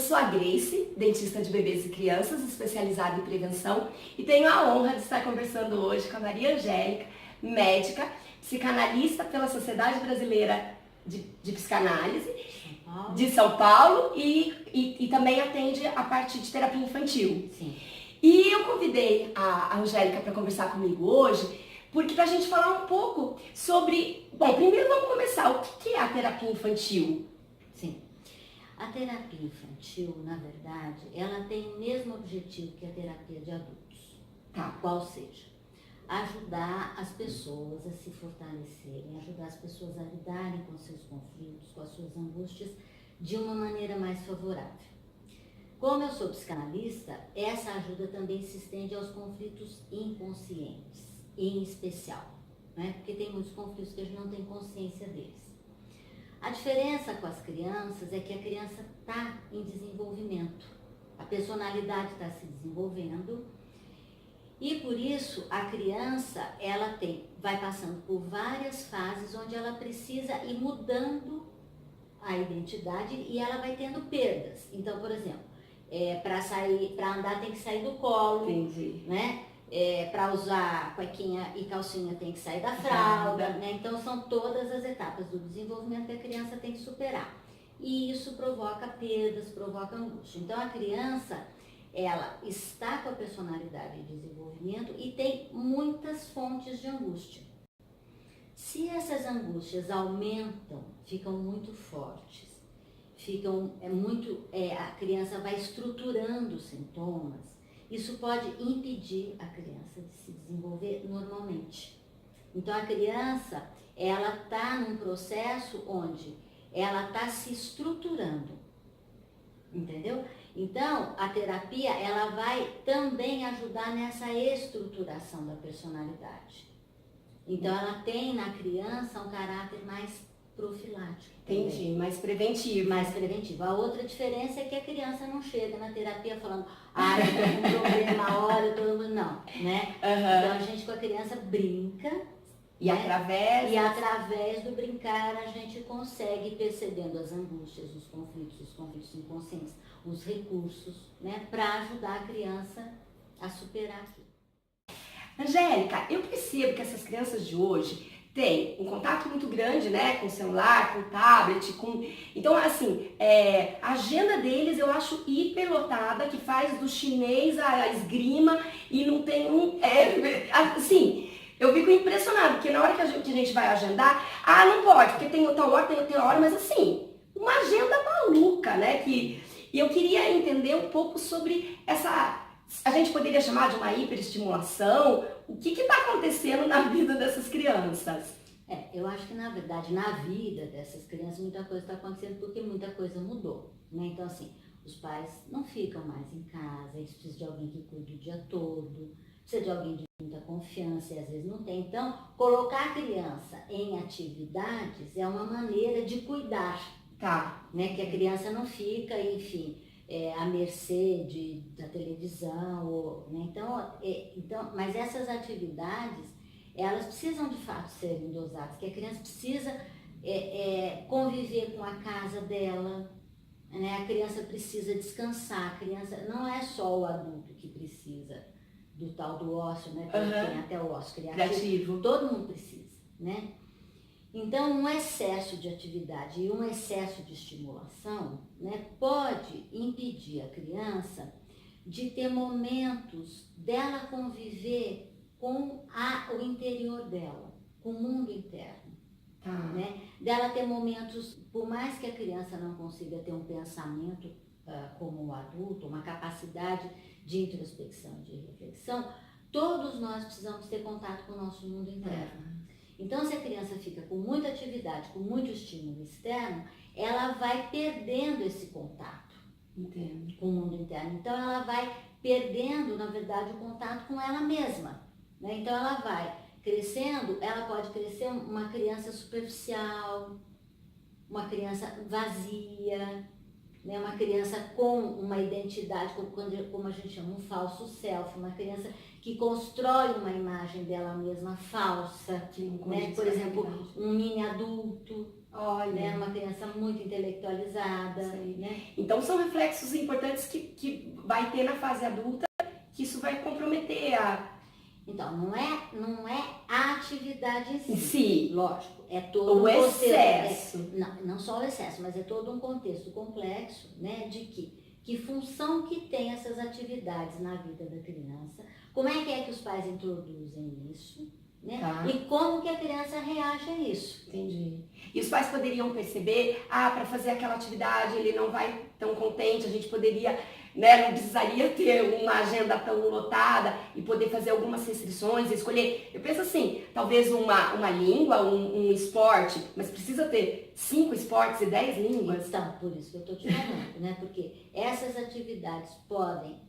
sou a Grace, dentista de bebês e crianças, especializada em prevenção, e tenho a honra de estar conversando hoje com a Maria Angélica, médica, psicanalista pela Sociedade Brasileira de Psicanálise de São Paulo e também atende a parte de terapia infantil. Sim. E eu convidei a Angélica para conversar comigo hoje, porque para a gente falar um pouco sobre... Bom, primeiro vamos começar. O que é a terapia infantil? Sim. A terapia infantil, na verdade, ela tem o mesmo objetivo que a terapia de adultos. Tá. Qual seja, ajudar as pessoas a se fortalecerem, ajudar as pessoas a lidarem com seus conflitos, com as suas angústias, de uma maneira mais favorável. Como eu sou psicanalista, essa ajuda também se estende aos conflitos inconscientes, em especial, né? Porque tem muitos conflitos que a gente não tem consciência deles. A diferença com as crianças é que a criança está em desenvolvimento, a personalidade está se desenvolvendo e por isso a criança vai passando por várias fases onde ela precisa ir mudando a identidade e ela vai tendo perdas. Então, por exemplo, para andar tem que sair do colo, Entendi. né? Para usar cuequinha e calcinha tem que sair da fralda, né? Então são todas as etapas do desenvolvimento que a criança tem que superar. E isso provoca perdas, provoca angústia. Então a criança, ela está com a personalidade de desenvolvimento e tem muitas fontes de angústia. Se essas angústias aumentam, ficam muito fortes, a criança vai estruturando os sintomas, isso pode impedir a criança de se desenvolver normalmente. Então a criança, ela está num processo onde ela está se estruturando, entendeu? Então a terapia, ela vai também ajudar nessa estruturação da personalidade. Então ela tem na criança um caráter mais profilático. Entendi, também. mais preventivo. Mais preventivo. A outra diferença é que a criança não chega na terapia falando, eu tô com um problema, olha, todo mundo não, né? Então a gente com a criança brinca. E né? através do brincar a gente consegue ir percebendo as angústias, os conflitos inconscientes, os recursos, né? Para ajudar a criança a superar aquilo. Angélica, eu percebo que essas crianças de hoje têm um contato muito grande, né, com o celular, com o tablet, Então, assim, a agenda deles eu acho hiperlotada, que faz do chinês a esgrima e não tem assim, eu fico impressionada, porque na hora que a gente vai agendar, não pode, porque tem outra hora, tem outra hora, mas assim, uma agenda maluca, né, e eu queria entender um pouco sobre a gente poderia chamar de uma hiperestimulação. O que está acontecendo na vida dessas crianças? Eu acho que na verdade na vida dessas crianças muita coisa está acontecendo porque muita coisa mudou, né? Então assim, os pais não ficam mais em casa, eles precisam de alguém que cuide o dia todo, precisa de alguém de muita confiança e às vezes não tem. Então, colocar a criança em atividades é uma maneira de cuidar, Tá, né? Que a criança não fica, enfim, à mercê da televisão, né? Então, mas essas atividades, elas precisam de fato serem dosadas, que a criança precisa conviver com a casa dela, né? A criança precisa descansar, a criança não é só o adulto que precisa do tal do ócio, né? Tem até o ócio criativo, todo mundo precisa, né? Então, um excesso de atividade e um excesso de estimulação, né, pode impedir a criança de ter momentos dela conviver com o interior dela, com o mundo interno. Né? Dela ter momentos, por mais que a criança não consiga ter um pensamento como o adulto, uma capacidade de introspecção, de reflexão, todos nós precisamos ter contato com o nosso mundo interno. Então, se a criança fica com muita atividade, com muito estímulo externo, ela vai perdendo esse contato com o mundo interno. Então, ela vai perdendo, na verdade, o contato com ela mesma, né? Então, ela vai crescendo, ela pode crescer uma criança superficial, uma criança vazia, né? Uma criança com uma identidade, como a gente chama, um falso self, uma criança que constrói uma imagem dela mesma falsa, Que não né? condiz Por com a exemplo, realidade. um mini adulto, Olha. né? Uma criança muito intelectualizada, Sei. né? Então são reflexos importantes que vai ter na fase adulta, que isso vai comprometer a Então, não é a atividade em si, si, lógico, é todo o um contexto, excesso. não só o excesso, mas é todo um contexto complexo, né, de que função que tem essas atividades na vida da criança, como é que os pais introduzem isso, né, Tá. e como que a criança reage a isso. Entendi. E os pais poderiam perceber, para fazer aquela atividade ele não vai tão contente, a gente poderia, né, não precisaria ter uma agenda tão lotada e poder fazer algumas restrições, escolher. Eu penso assim, talvez uma língua, um esporte, mas precisa ter 5 esportes e 10 línguas? Então, por isso que eu estou te falando, né, porque essas atividades podem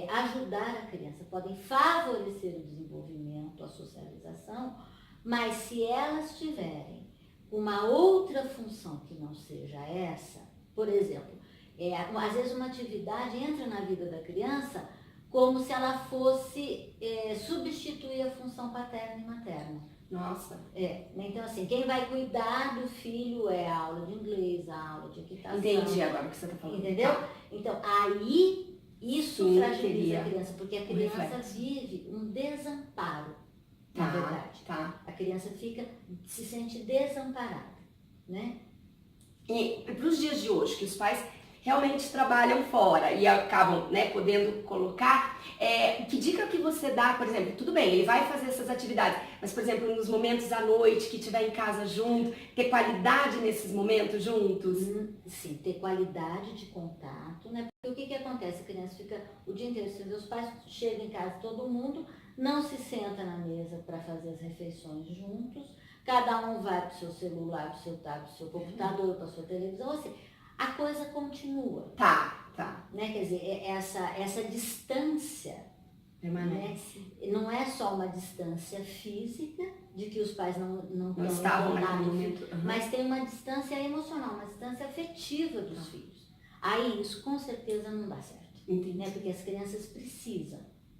ajudar a criança, podem favorecer o desenvolvimento, a socialização, mas se elas tiverem uma outra função que não seja essa, por exemplo, às vezes uma atividade entra na vida da criança como se ela fosse substituir a função paterna e materna. Nossa. Né? Então, assim, quem vai cuidar do filho é a aula de inglês, a aula de equitação. Entendi agora o que você está falando. Entendeu? Tá. Então, aí isso Sim, fragiliza a criança, porque a criança reflexo. vive um desamparo, na verdade. Tá. A criança se sente desamparada, né? E para os dias de hoje, que os pais realmente trabalham fora e acabam, né, podendo colocar, que dica que você dá, por exemplo, tudo bem, ele vai fazer essas atividades, mas, por exemplo, nos momentos à noite, que estiver em casa junto, ter qualidade nesses momentos juntos? Sim, ter qualidade de contato, né? Porque o que acontece? A criança fica o dia inteiro sem ver os pais, chega em casa todo mundo, não se senta na mesa para fazer as refeições juntos, cada um vai para o seu celular, para o seu tablet, para o seu computador, para a sua televisão, assim, a coisa continua. Tá. Né? Quer dizer, essa distância, Permanece. né? Não é só uma distância física, de que os pais não estavam naquele momento. mas tem uma distância emocional, uma distância afetiva dos filhos. Aí isso com certeza não dá certo. Entendi. Né? Porque as crianças precisam,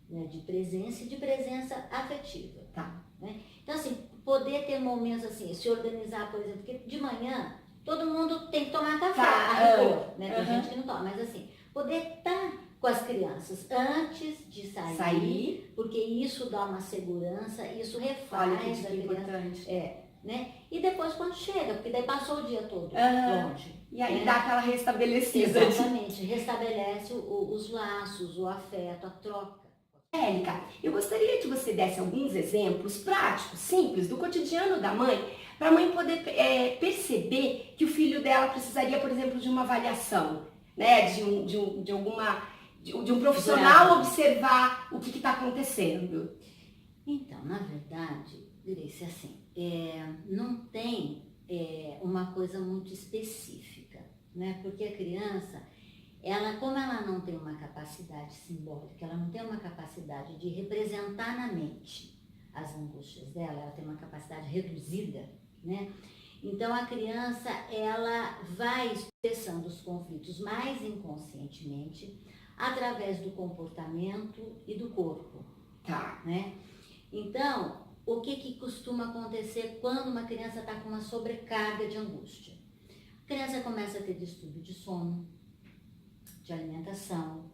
né, de presença e de presença afetiva. Tá. Né? Então, assim, poder ter momentos assim, se organizar, por exemplo, porque de manhã todo mundo tem que tomar café, a rigor, né? Tem gente que não toma, mas assim, poder estar com as crianças antes de sair, porque isso dá uma segurança, isso refaz Olha que a dica criança. importante. Né? E depois quando chega, porque daí passou o dia todo longe. E aí né? dá aquela restabelecida. Exatamente, restabelece os laços, o afeto, a troca. Érica, eu gostaria que você desse alguns exemplos práticos, simples, do cotidiano da mãe, para a mãe poder perceber que o filho dela precisaria, por exemplo, de uma avaliação, né? De um profissional observar o que está acontecendo. Então, na verdade, Grace, assim, não tem uma coisa muito específica, né? Porque a criança, como ela não tem uma capacidade simbólica, ela não tem uma capacidade de representar na mente as angústias dela, ela tem uma capacidade reduzida, né? Então a criança, ela vai expressando os conflitos mais inconscientemente através do comportamento e do corpo, Tá. né? Então, o que costuma acontecer quando uma criança está com uma sobrecarga de angústia? A criança começa a ter distúrbio de sono, de alimentação,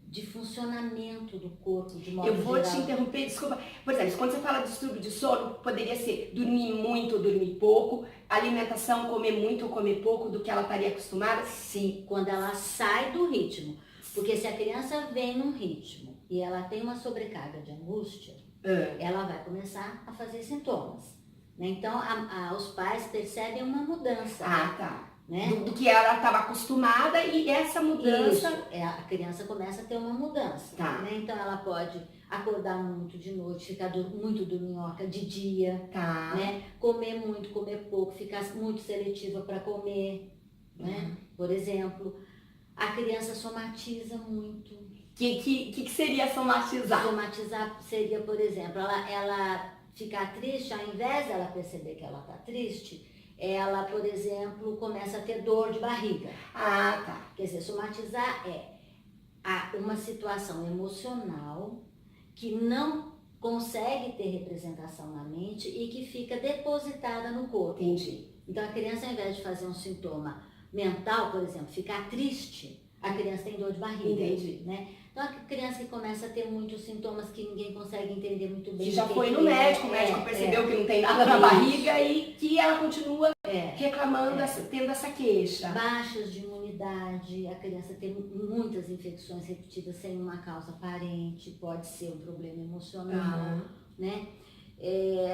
de funcionamento do corpo, de modo Eu vou geral. te interromper, desculpa. Por exemplo, quando você fala de distúrbio de sono, poderia ser dormir muito ou dormir pouco, alimentação, comer muito ou comer pouco do que ela estaria acostumada? Sim, quando ela sai do ritmo. Porque se a criança vem num ritmo e ela tem uma sobrecarga de angústia, ela vai começar a fazer sintomas. Né? Então, os pais percebem uma mudança. Tá. Né? Do que ela estava acostumada e essa mudança... Isso, a criança começa a ter uma mudança. Tá. Né? Então, ela pode acordar muito de noite, ficar muito dorminhoca de dia, Tá. né? Comer muito, comer pouco, ficar muito seletiva para comer, né? Por exemplo, a criança somatiza muito. O que seria somatizar? Somatizar seria, por exemplo, ela ficar triste, ao invés dela perceber que ela está triste, ela, por exemplo, começa a ter dor de barriga. Tá. Quer dizer, somatizar é uma situação emocional que não consegue ter representação na mente e que fica depositada no corpo. Entendi. Então a criança, ao invés de fazer um sintoma mental, por exemplo, ficar triste, a criança tem dor de barriga. Entendi. Né? Então a criança que começa a ter muitos sintomas que ninguém consegue entender muito bem. Que já foi no médico, o médico percebeu que não tem nada na barriga e que ela continua reclamando, tendo essa queixa. Baixas de imunidade, a criança tem muitas infecções repetidas sem uma causa aparente, pode ser um problema emocional, né?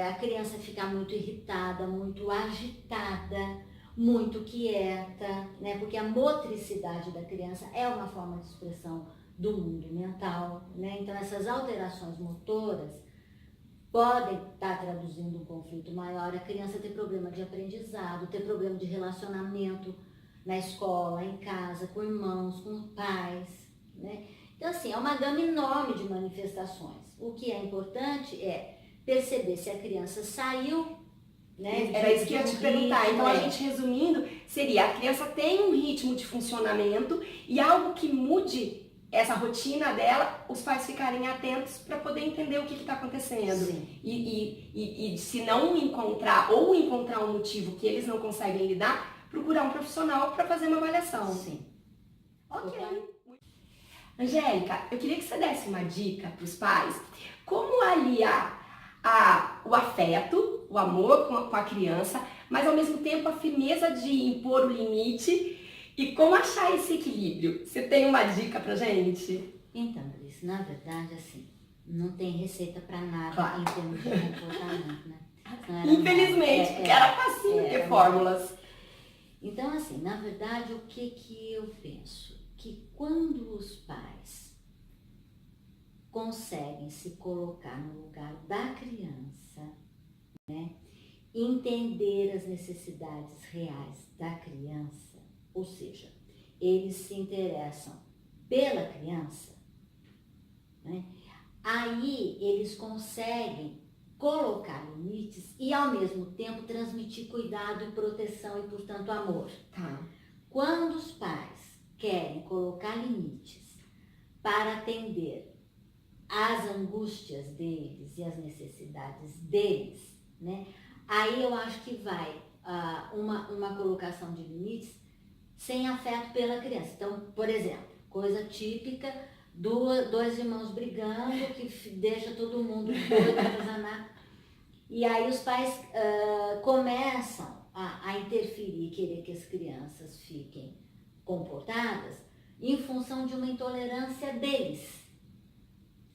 A criança ficar muito irritada, muito agitada, muito quieta, né? Porque a motricidade da criança é uma forma de expressão do mundo mental, né? Então essas alterações motoras podem estar traduzindo um conflito maior, a criança ter problema de aprendizado, ter problema de relacionamento na escola, em casa, com irmãos, com pais, né? Então assim, é uma gama enorme de manifestações. O que é importante é perceber se a criança saiu, né? Era isso que eu ia te perguntar. Então a gente resumindo, seria a criança tem um ritmo de funcionamento e algo que mude essa rotina dela, os pais ficarem atentos para poder entender o que está acontecendo. Sim. E se não encontrar, ou encontrar um motivo que eles não conseguem lidar, procurar um profissional para fazer uma avaliação. Sim. Ok. Angélica, eu queria que você desse uma dica para os pais, como aliar o afeto, o amor com a criança, mas ao mesmo tempo a firmeza de impor o limite. E como achar esse equilíbrio? Você tem uma dica pra gente? Então, Cris, na verdade, assim, não tem receita pra nada, claro, em termos de comportamento, né? Infelizmente, porque era facinho ter fórmulas. Então, assim, na verdade, o que eu penso? Que quando os pais conseguem se colocar no lugar da criança, né? Entender as necessidades reais da criança, ou seja, eles se interessam pela criança, né? Aí eles conseguem colocar limites e ao mesmo tempo transmitir cuidado e proteção e, portanto, amor. Tá. Quando os pais querem colocar limites para atender às angústias deles e às necessidades deles, né? Aí eu acho que vai uma colocação de limites sem afeto pela criança. Então, por exemplo, coisa típica, dois irmãos brigando, que deixa todo mundo doido, atazanar. E aí os pais começam a interferir e querer que as crianças fiquem comportadas em função de uma intolerância deles.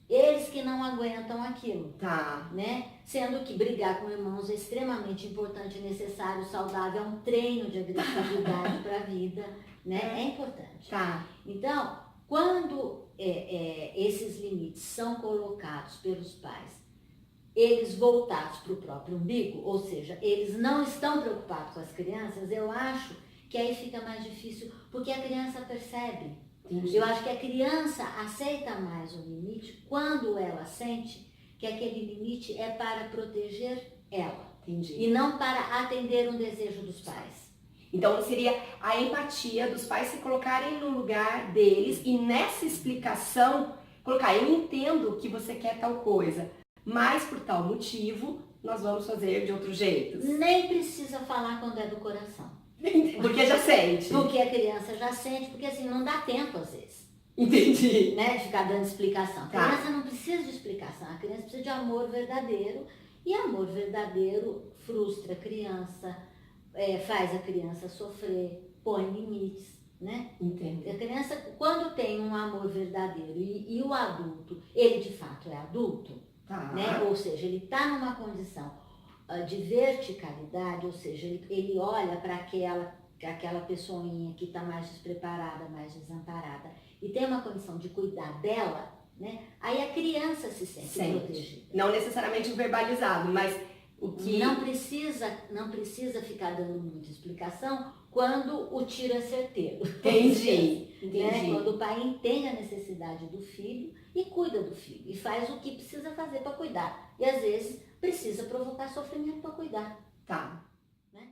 Eles que não aguentam aquilo, tá, né? Sendo que brigar com irmãos é extremamente importante, necessário, saudável, é um treino de agressividade para a vida, né? É importante. Tá. Então, quando esses limites são colocados pelos pais, eles voltados para o próprio umbigo, ou seja, eles não estão preocupados com as crianças, eu acho que aí fica mais difícil, porque a criança percebe. Entendi. Eu acho que a criança aceita mais o limite quando ela sente que aquele limite é para proteger ela. Entendi. E não para atender um desejo dos pais. Então seria a empatia dos pais se colocarem no lugar deles e nessa explicação colocar, eu entendo que você quer tal coisa, mas por tal motivo nós vamos fazer de outros jeitos. Nem precisa falar quando é do coração. Porque já sente. Porque a criança já sente, porque assim, não dá tempo às vezes. Entendi. Né, de ficar dando explicação. A Tá. criança não precisa de explicação, a criança precisa de amor verdadeiro. E amor verdadeiro frustra a criança, faz a criança sofrer, põe limites, né? Entendo. A criança, quando tem um amor verdadeiro e o adulto, ele de fato é adulto, Tá. né? Ou seja, ele está numa condição de verticalidade, ou seja, ele olha para aquela pessoinha que está mais despreparada, mais desamparada, e tem uma condição de cuidar dela, né? Aí a criança se sente protegida. Não necessariamente verbalizado, mas o que... Não precisa ficar dando muita explicação quando o tiro é certeiro. Entendi. Né? Quando o pai entende a necessidade do filho e cuida do filho, e faz o que precisa fazer para cuidar. E às vezes precisa provocar sofrimento para cuidar. Tá. Né?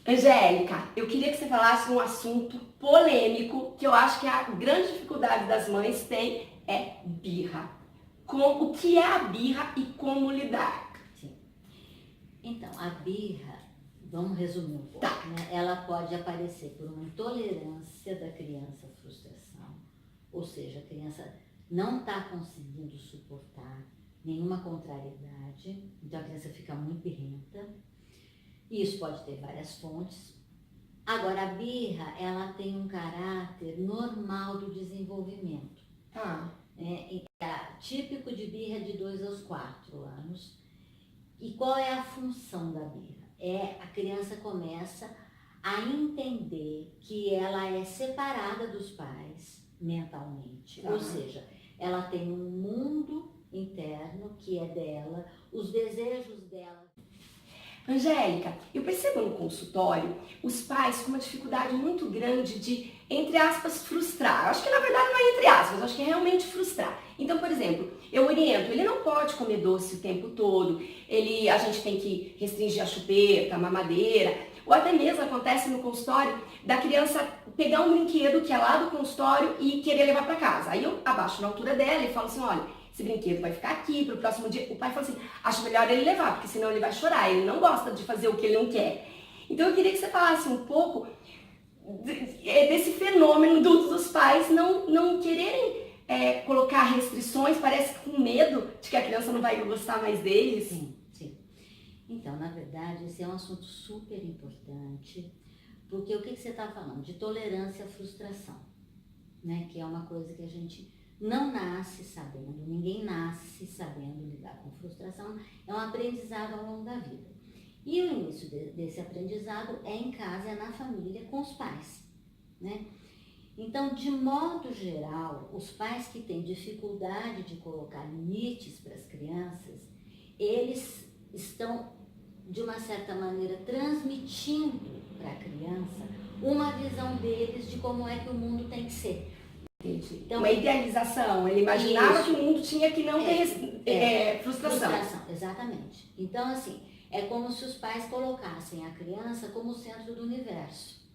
Angélica, eu queria que você falasse um assunto polêmico que eu acho que a grande dificuldade das mães tem é birra. com o que é a birra e como lidar. Sim. Então, a birra, vamos resumir um pouco, Tá. né? Ela pode aparecer por uma intolerância da criança à frustração, ou seja, a criança não está conseguindo suportar nenhuma contrariedade, então a criança fica muito birrenta. Isso pode ter várias fontes. Agora, a birra, ela tem um caráter normal do desenvolvimento. Tá. Típico de birra de 2 aos 4 anos. E qual é a função da birra? A criança começa a entender que ela é separada dos pais mentalmente. Tá. Ou seja, ela tem um mundo interno que é dela, os desejos dela. Angélica, eu percebo no consultório os pais com uma dificuldade muito grande de, entre aspas, frustrar. Eu acho que na verdade não é entre aspas, eu acho que é realmente frustrar. Então, por exemplo, eu oriento, ele não pode comer doce o tempo todo, a gente tem que restringir a chupeta, a mamadeira, ou até mesmo acontece no consultório da criança pegar um brinquedo que é lá do consultório e querer levar para casa. Aí eu abaixo na altura dela e falo assim, olha, esse brinquedo vai ficar aqui pro próximo dia. O pai fala assim, acho melhor ele levar, porque senão ele vai chorar, ele não gosta de fazer o que ele não quer. Então eu queria que você falasse um pouco desse fenômeno dos pais não quererem colocar restrições, parece que com medo de que a criança não vai gostar mais deles. Sim, sim. Então, na verdade, esse é um assunto super importante, porque o que você está falando? De tolerância à frustração, né? Que é uma coisa que a gente não nasce sabendo, ninguém nasce sabendo lidar com frustração, é um aprendizado ao longo da vida. E o início desse aprendizado é em casa, é na família, com os pais, né? Então, de modo geral, os pais que têm dificuldade de colocar limites para as crianças, eles estão, de uma certa maneira, transmitindo para a criança uma visão deles de como é que o mundo tem que ser. Entendi. Então, uma idealização, ele imaginava isso, que o mundo tinha que não ter frustração. Exatamente. Então, assim, é como se os pais colocassem a criança como o centro do universo,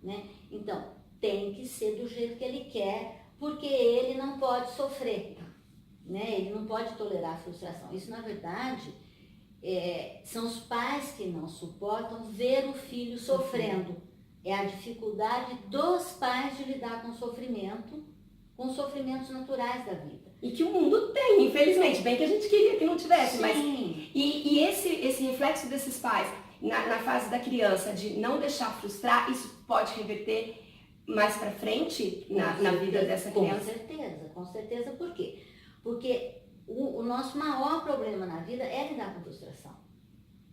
né? Então, tem que ser do jeito que ele quer, porque ele não pode sofrer, né? Ele não pode tolerar a frustração. Isso, na verdade, são os pais que não suportam ver o filho sofrendo. É a dificuldade dos pais de lidar com sofrimento, com os sofrimentos naturais da vida. E que o mundo tem, infelizmente, bem que a gente queria que não tivesse, Sim. mas e esse reflexo desses pais na fase da criança de não deixar frustrar, isso pode reverter mais pra frente na vida dessa criança? Com certeza. Por quê? Porque o nosso maior problema na vida é lidar com frustração.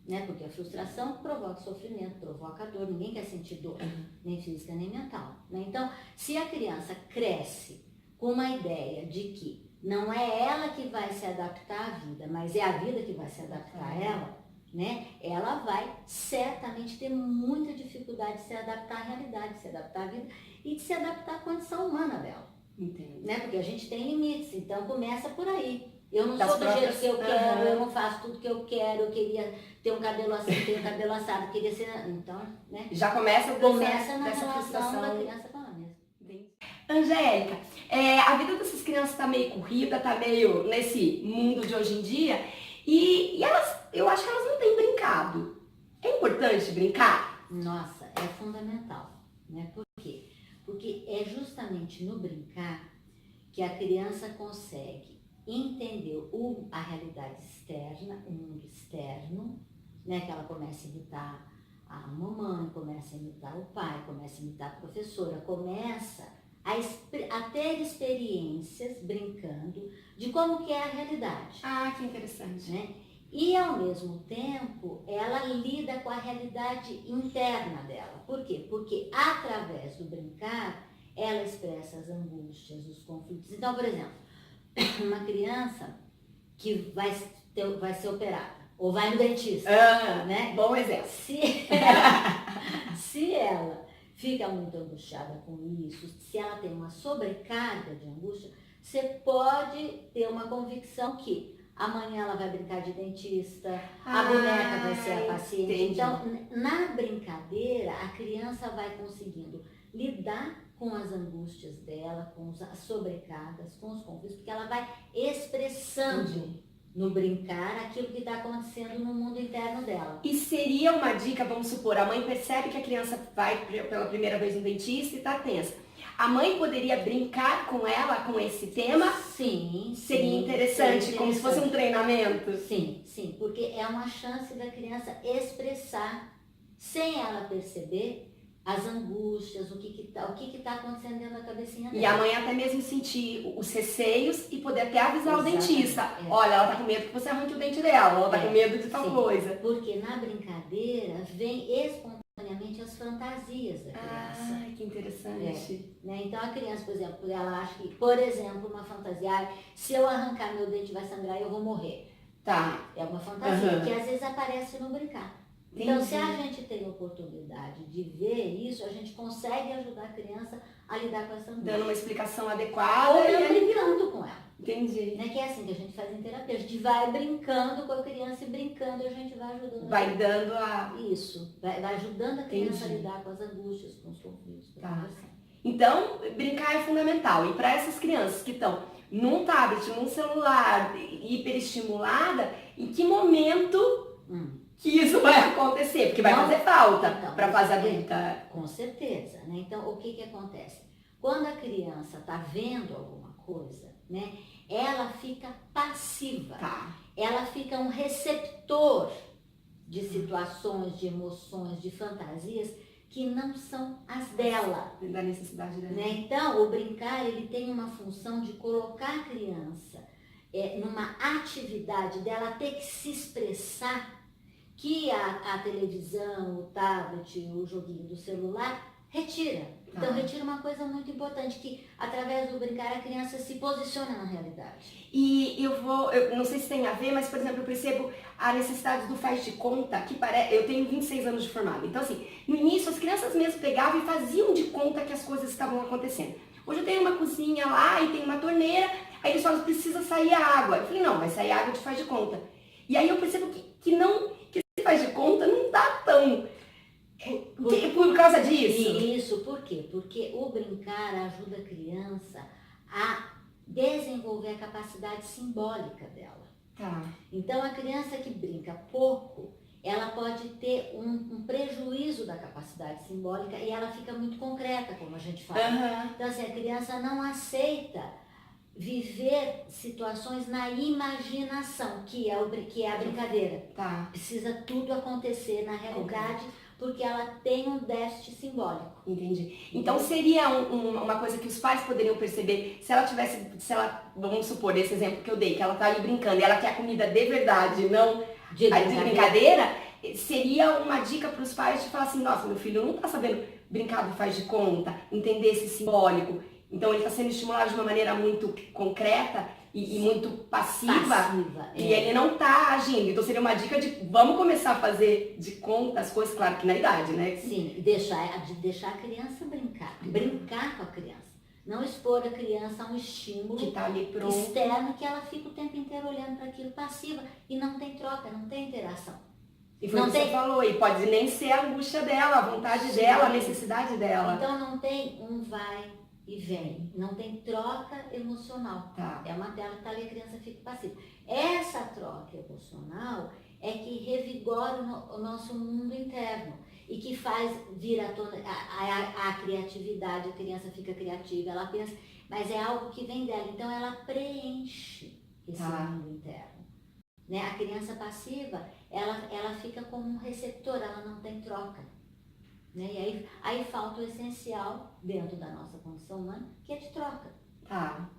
Né? Porque a frustração provoca sofrimento, provoca dor, ninguém quer sentir dor, nem física nem mental. Né? Então, se a criança cresce com uma ideia de que não é ela que vai se adaptar à vida, mas é a vida que vai se adaptar a ela, né? Ela vai certamente ter muita dificuldade de se adaptar à realidade, de se adaptar à vida e de se adaptar à condição humana dela. Entendo. Né? Porque a gente tem limites, então começa por aí. Eu não Das sou do próprias- jeito que eu quero, eu não faço tudo que eu quero, eu queria ter um cabelo assim, ter um cabelo assado, queria ser... Então, né? Já começa Na dessa relação frustração. da criança com ela mesma. Angélica, a vida dessas crianças tá meio corrida, tá meio nesse mundo de hoje em dia, e eu acho que elas não têm brincado. É importante brincar? Nossa, é fundamental, né? Por quê? Porque é justamente no brincar que a criança consegue entender a realidade externa, o mundo externo, né? Que ela começa a imitar a mamãe, começa a imitar o pai, começa a imitar a professora, começa a ter experiências brincando de como que é a realidade. Ah, que interessante. Né? E, ao mesmo tempo, ela lida com a realidade interna dela. Por quê? Porque, através do brincar, ela expressa as angústias, os conflitos. Então, por exemplo, uma criança que vai ser operada, ou vai no dentista, né? Bom exemplo. Se ela fica muito angustiada com isso, se ela tem uma sobrecarga de angústia, você pode ter uma convicção que amanhã ela vai brincar de dentista, a boneca vai ser a paciente. Entendi. Então, na brincadeira, a criança vai conseguindo lidar com as angústias dela, com as sobrecargas, com os conflitos, porque ela vai expressando no brincar aquilo que está acontecendo no mundo interno dela. E seria uma dica, vamos supor, a mãe percebe que a criança vai pela primeira vez no dentista e está tensa. A mãe poderia brincar com ela com esse tema? Sim. Seria interessante, como se fosse um treinamento? Sim, porque é uma chance da criança expressar, sem ela perceber, as angústias, o que tá acontecendo dentro da cabecinha dela. E a mãe até mesmo sentir os receios e poder até avisar Exatamente, o dentista. Olha, ela tá com medo que você arranque o dente dela, ela tá com medo de tal coisa. Porque na brincadeira vem espontaneamente as fantasias da criança. Ah, que interessante. Né? Então a criança, por exemplo, ela acha que, por exemplo, uma fantasia, se eu arrancar meu dente vai sangrar e eu vou morrer. Tá. É uma fantasia que às vezes aparece no brincar. Então, Entendi. se a gente tem a oportunidade de ver isso, a gente consegue ajudar a criança a lidar com essa angústia. Dando uma explicação adequada. Ou e brincando com ela. Entendi. Né? Que é assim que a gente faz em terapia. A gente vai brincando com a criança e brincando a gente vai ajudando. Vai dando a... Isso. Vai ajudando a criança Entendi. a lidar com as angústias, com os conflitos. Tá. Então, brincar é fundamental. E para essas crianças que estão num tablet, num celular, hiperestimulada, em que momento que isso vai acontecer? Porque vai fazer falta para a fase adulta. Com certeza, né? Então, o que acontece? Quando a criança está vendo alguma coisa, né? Ela fica passiva. Tá. Ela fica um receptor de situações, de emoções, de fantasias que não são as dela. Da necessidade dela. Né? Então, o brincar, ele tem uma função de colocar a criança numa atividade dela ter que se expressar, que a televisão, o tablet, o joguinho do celular retira. Então retira uma coisa muito importante, que através do brincar a criança se posiciona na realidade. E eu não sei se tem a ver, mas por exemplo, eu percebo a necessidade do faz de conta, que eu tenho 26 anos de formada. Então assim, no início as crianças mesmo pegavam e faziam de conta que as coisas estavam acontecendo. Hoje eu tenho uma cozinha lá e tem uma torneira, aí eles falam, precisa sair a água. Eu falei, não, vai sair a água de faz de conta. E aí eu percebo que esse faz de conta não tá tão... Por causa disso? Isso, por quê? Porque o brincar ajuda a criança a desenvolver a capacidade simbólica dela. Tá. Então, a criança que brinca pouco, ela pode ter um prejuízo da capacidade simbólica e ela fica muito concreta, como a gente fala. Então, assim, a criança não aceita viver situações na imaginação, que é a brincadeira. Tá. Precisa tudo acontecer na realidade, porque ela tem um déficit simbólico. Entendi. Então seria uma coisa que os pais poderiam perceber, se ela, vamos supor, esse exemplo que eu dei, que ela tá ali brincando e ela quer comida de verdade, não de brincadeira, seria uma dica para os pais de falar assim, nossa, meu filho não tá sabendo brincar do faz de conta, entender esse simbólico, então ele está sendo estimulado de uma maneira muito concreta e muito passiva e ele não está agindo. Então seria uma dica de vamos começar a fazer de conta as coisas, claro que na idade, né? Sim, deixar a criança brincar com a criança. Não expor a criança a um estímulo que tá ali pronto, externo, que ela fica o tempo inteiro olhando para aquilo passiva e não tem troca, não tem interação. E foi o que você falou, e pode nem ser a angústia dela, a vontade dela, a necessidade dela. Então não tem um vai e vem, não tem troca emocional. Tá. É uma tela que tá ali, a criança fica passiva. Essa troca emocional é que revigora o nosso mundo interno e que faz vir à tona a criatividade, a criança fica criativa, ela pensa, mas é algo que vem dela, então ela preenche esse mundo interno. Né? A criança passiva, ela fica como um receptor, ela não tem troca. Né? E aí falta o essencial dentro da nossa condição humana, que é de troca. Tá.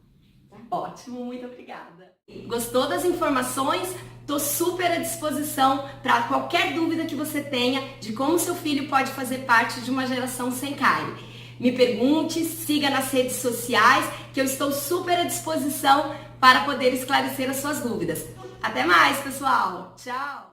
Ótimo, muito obrigada. Gostou das informações? Estou super à disposição para qualquer dúvida que você tenha de como seu filho pode fazer parte de uma geração sem cárie. Me pergunte, siga nas redes sociais, que eu estou super à disposição para poder esclarecer as suas dúvidas. Até mais, pessoal. Tchau!